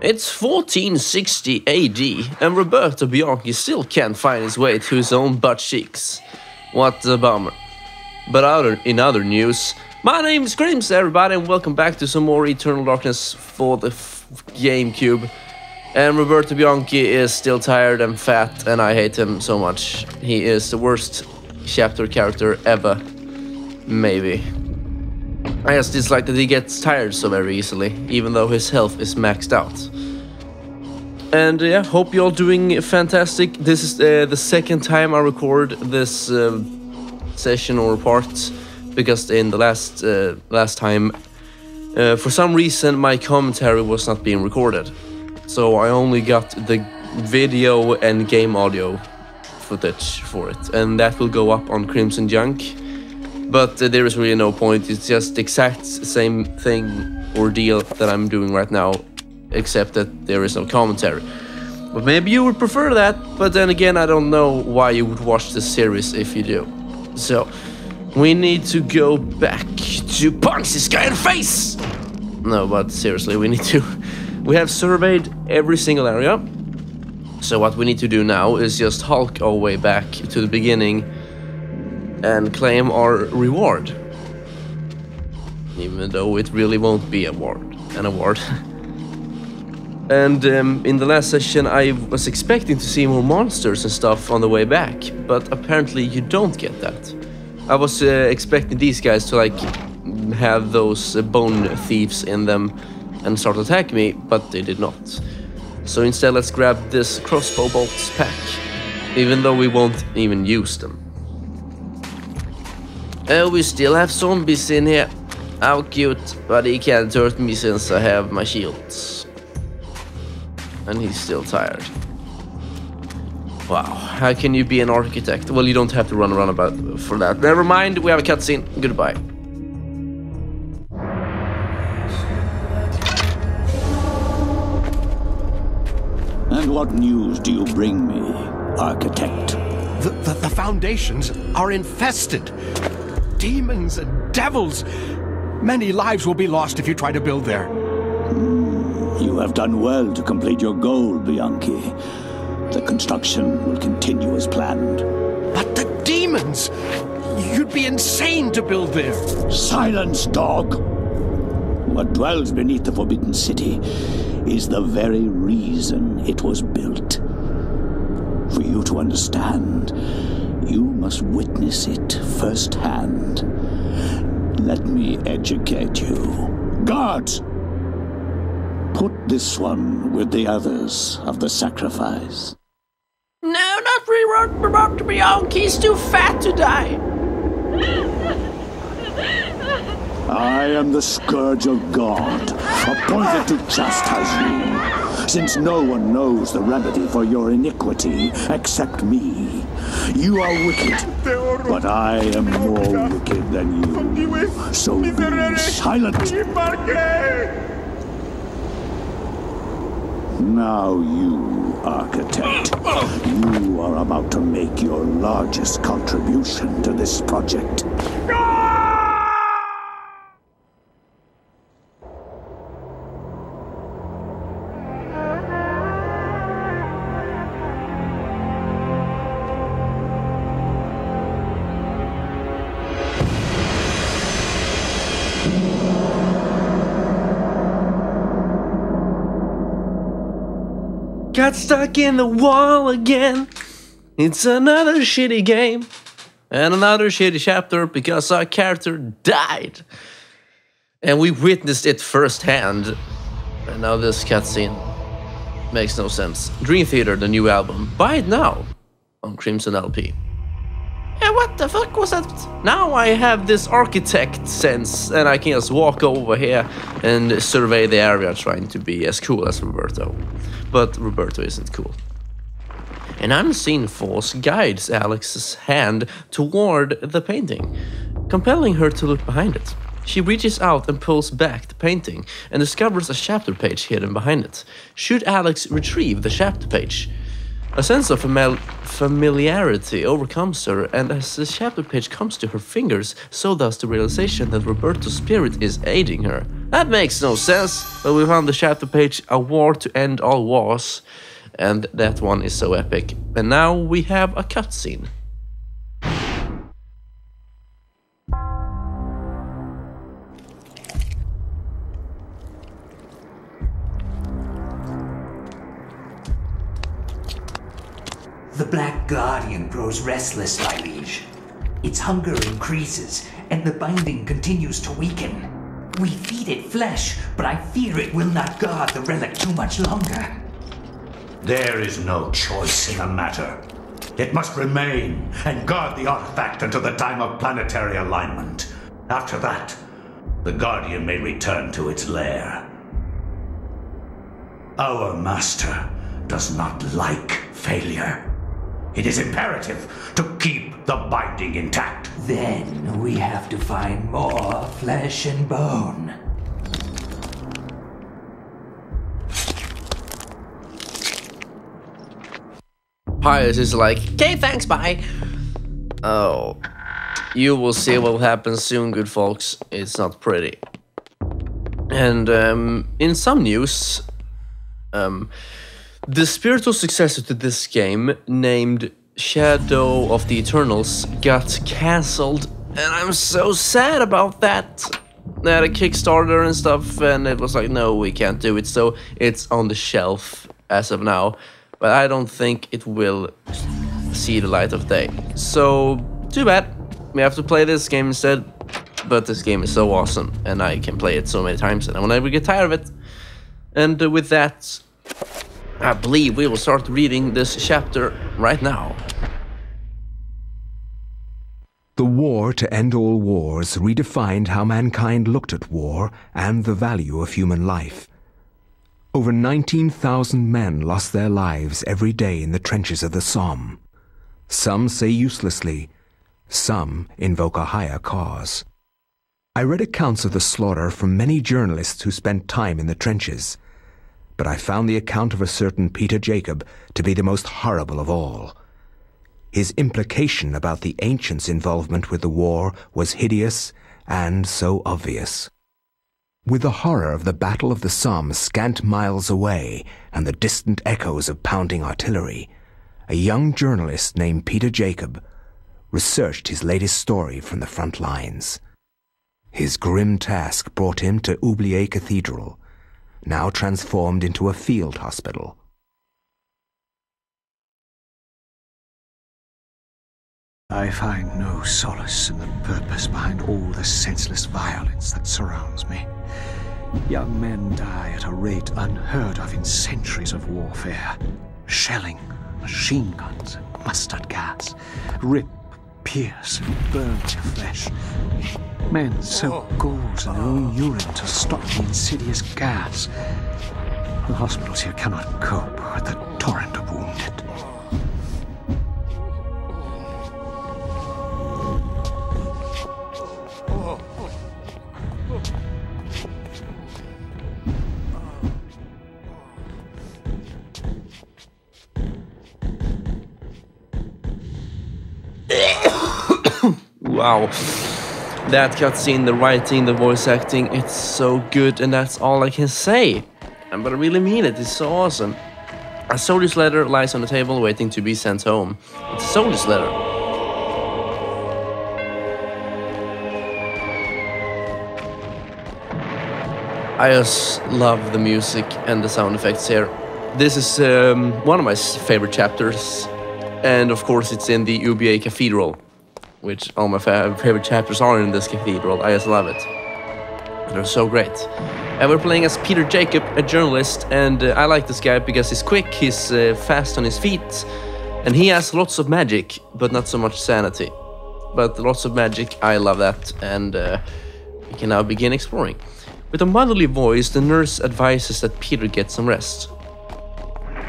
It's 1460 AD, and Roberto Bianchi still can't find his way to his own butt cheeks. What a bummer. But in other news, my name is Crims, everybody, and welcome back to some more Eternal Darkness for the GameCube. And Roberto Bianchi is still tired and fat, and I hate him so much. He is the worst chapter character ever. Maybe. I just dislike that he gets tired so very easily, even though his health is maxed out. And yeah, hope you're all doing fantastic. This is the second time I record this session or part, because in the last time, for some reason, my commentary was not being recorded. So I only got the video and game audio footage for it, and that will go up on Crimson Junk. But there is really no point. It's just the exact same thing or deal that I'm doing right now, except that there is no commentary. But maybe you would prefer that, but then again, I don't know why you would watch the series if you do. So, we need to go back to punch this guy in the face! No, but seriously, we have surveyed every single area. So what we need to do now is just hulk our way back to the beginning and claim our reward. Even though it really won't be an award. And in the last session I was expecting to see more monsters and stuff on the way back, but apparently you don't get that. I was expecting these guys to like have those bone thieves in them and start attacking me, but they did not. So instead let's grab this crossbow bolts pack, even though we won't even use them. We still have zombies in here. How cute, but he can't hurt me since I have my shields. And he's still tired. Wow, how can you be an architect? Well, you don't have to run around about for that. Never mind, we have a cutscene. Goodbye. And what news do you bring me, architect? The foundations are infested. Demons and devils. Many lives will be lost if you try to build there. You have done well to complete your goal, Bianchi. The construction will continue as planned. But the demons! You'd be insane to build there. Silence, dog! What dwells beneath the Forbidden City is the very reason it was built. For you to understand, you must witness it firsthand. Let me educate you. Guards! Put this one with the others of the sacrifice. No, not Roberto Bianchi. He's too fat to die. I am the Scourge of God, appointed to chastise you, since no one knows the remedy for your iniquity except me. You are wicked, but I am more wicked than you. So be silent. Now you, architect, you are about to make your largest contribution to this project. Got stuck in the wall again. It's another shitty game. And another shitty chapter because our character died. And we witnessed it firsthand. And now this cutscene makes no sense. Dream Theater, the new album. Buy it now on Crimson LP. And what the fuck was that? Now I have this architect sense and I can just walk over here and survey the area trying to be as cool as Roberto. But Roberto isn't cool. An unseen force guides Alex's hand toward the painting, compelling her to look behind it. She reaches out and pulls back the painting and discovers a chapter page hidden behind it. Should Alex retrieve the chapter page? A sense of familiarity overcomes her, and as the chapter page comes to her fingers, so does the realization that Roberto's spirit is aiding her. That makes no sense, but we found the chapter page, A War to End All Wars, and that one is so epic. And now we have a cutscene. The Black Guardian grows restless, my liege. Its hunger increases, and the binding continues to weaken. We feed it flesh, but I fear it will not guard the relic too much longer. There is no choice in the matter. It must remain and guard the artifact until the time of planetary alignment. After that, the Guardian may return to its lair. Our master does not like failure. It is imperative to keep the binding intact. Then we have to find more flesh and bone. Pius is like, okay, thanks, bye. Oh, you will see what will happen soon, good folks. It's not pretty. And in some news, the spiritual successor to this game, named Shadow of the Eternals, got cancelled, and I'm so sad about that. They had a Kickstarter and stuff, and it was like, no, we can't do it, so it's on the shelf as of now. But I don't think it will see the light of day. So, too bad. We have to play this game instead. But this game is so awesome, and I can play it so many times, and I will never get tired of it. And with that, I believe we will start reading this chapter right now. The War to End All Wars redefined how mankind looked at war and the value of human life. Over 19,000 men lost their lives every day in the trenches of the Somme. Some say uselessly, some invoke a higher cause. I read accounts of the slaughter from many journalists who spent time in the trenches, but I found the account of a certain Peter Jacob to be the most horrible of all. His implication about the ancients' involvement with the war was hideous and so obvious. With the horror of the Battle of the Somme scant miles away and the distant echoes of pounding artillery, a young journalist named Peter Jacob researched his latest story from the front lines. His grim task brought him to Oublier Cathedral, now transformed into a field hospital. I find no solace in the purpose behind all the senseless violence that surrounds me. Young men die at a rate unheard of in centuries of warfare. Shelling, machine guns, and mustard gas rip, pierce, and burn their flesh. Men soak gauze in their own urine to stop the insidious gas. The hospitals here cannot cope with the torrent of wounded. Wow, that cutscene, the writing, the voice acting, it's so good, and that's all I can say. But I really mean it, it's so awesome. A soldier's letter lies on the table waiting to be sent home. It's a soldier's letter. I just love the music and the sound effects here. This is one of my favorite chapters, and of course it's in the Oublier Cathedral, which all my favorite chapters are in this cathedral. I just love it. They're so great. And we're playing as Peter Jacob, a journalist, and I like this guy because he's quick, he's fast on his feet, and he has lots of magic, but not so much sanity. But lots of magic, I love that, and we can now begin exploring. With a motherly voice, the nurse advises that Peter get some rest.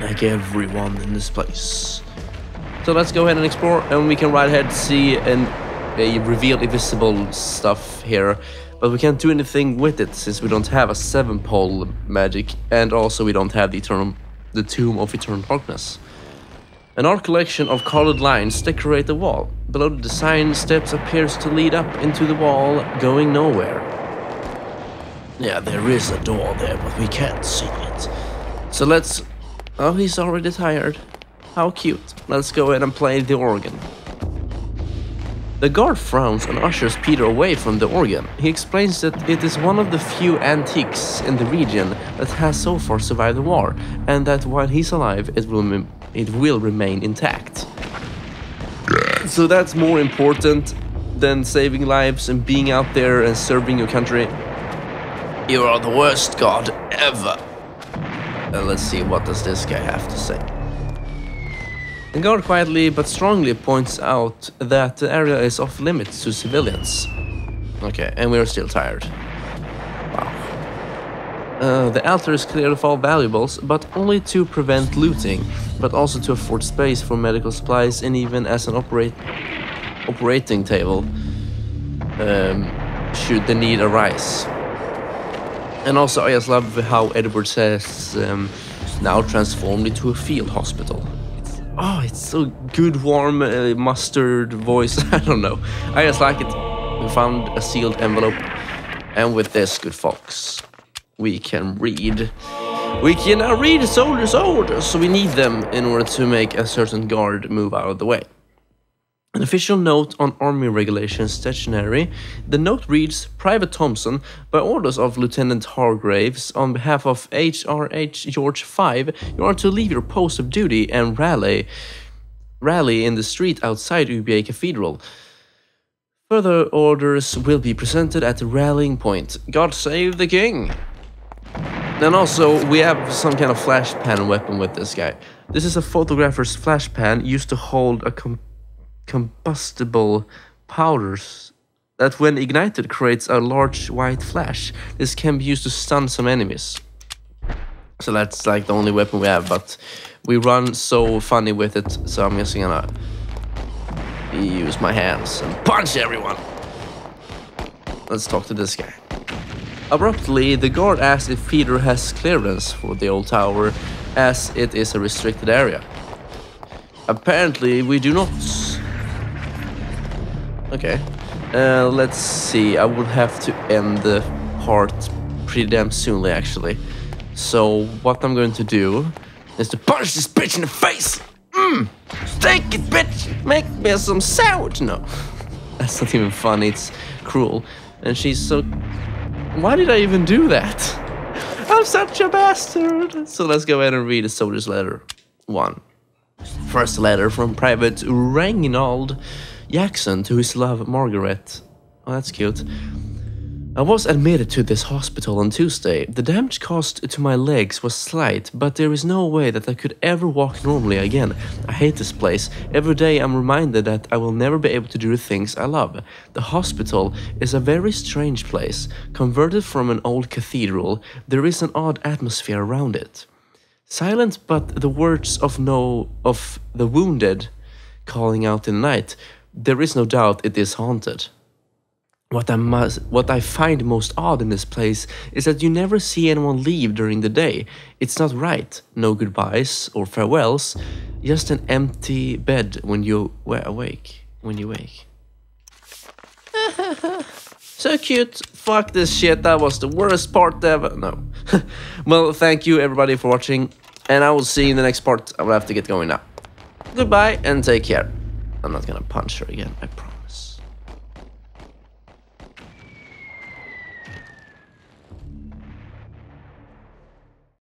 Like everyone in this place. So let's go ahead and explore, and we can right ahead see a reveal invisible stuff here, but we can't do anything with it since we don't have a 7-pole magic, and also we don't have the Tomb of Eternal Darkness. An art collection of colored lines decorate the wall. Below the design, steps appears to lead up into the wall, going nowhere. Yeah, there is a door there, but we can't see it. So let's... Oh, he's already tired. How cute. Let's go ahead and play the organ. The guard frowns and ushers Peter away from the organ. He explains that it is one of the few antiques in the region that has so far survived the war, and that while he's alive, it will remain intact. So that's more important than saving lives and being out there and serving your country. You are the worst god ever. Let's see, what does this guy have to say? The guard quietly but strongly points out that the area is off limits to civilians. Okay, and we're still tired. Wow. The altar is cleared of all valuables, but only to prevent looting, but also to afford space for medical supplies and even as an operating table, should the need arise. And also, I just love how Edward says, now transformed into a field hospital. Oh, it's so good, warm, mustard voice. I don't know. I just like it. We found a sealed envelope. And with this, good folks, we can read. We can now read the soldiers' orders, so we need them in order to make a certain guard move out of the way. An official note on Army Regulations Stationery. The note reads, Private Thompson, by orders of Lieutenant Hargraves, on behalf of HRH George 5, you are to leave your post of duty and rally in the street outside UBA Cathedral. Further orders will be presented at the rallying point. God save the king! And also, we have some kind of flash pan weapon with this guy. This is a photographer's flash pan used to hold a combustible powders that when ignited creates a large white flash. This can be used to stun some enemies. So that's like the only weapon we have, but we run so funny with it, so I'm just gonna use my hands and punch everyone. Let's talk to this guy. Abruptly, the guard asks if Peter has clearance for the old tower, as it is a restricted area. Apparently, we do not. Okay, let's see. I would have to end the part pretty damn soonly, actually. So what I'm going to do is to punch this bitch in the face. Take it, bitch. Make me some sandwich. No, that's not even funny. It's cruel. And she's so. Why did I even do that? I'm such a bastard. So let's go ahead and read the soldier's letter 1. First letter from Private Reginald Jackson to his love Margaret. Oh, that's cute. I was admitted to this hospital on Tuesday. The damage caused to my legs was slight, but there is no way that I could ever walk normally again. I hate this place. Every day I'm reminded that I will never be able to do the things I love. The hospital is a very strange place. Converted from an old cathedral, there is an odd atmosphere around it. Silent but the words of the wounded calling out in the night. There is no doubt it is haunted. What I find most odd in this place is that you never see anyone leave during the day. It's not right. No goodbyes or farewells. Just an empty bed when you awake. So cute. Fuck this shit. That was the worst part ever. No. Well, thank you everybody for watching. And I will see you in the next part. I will have to get going now. Goodbye and take care. I'm not gonna punch her again, I promise.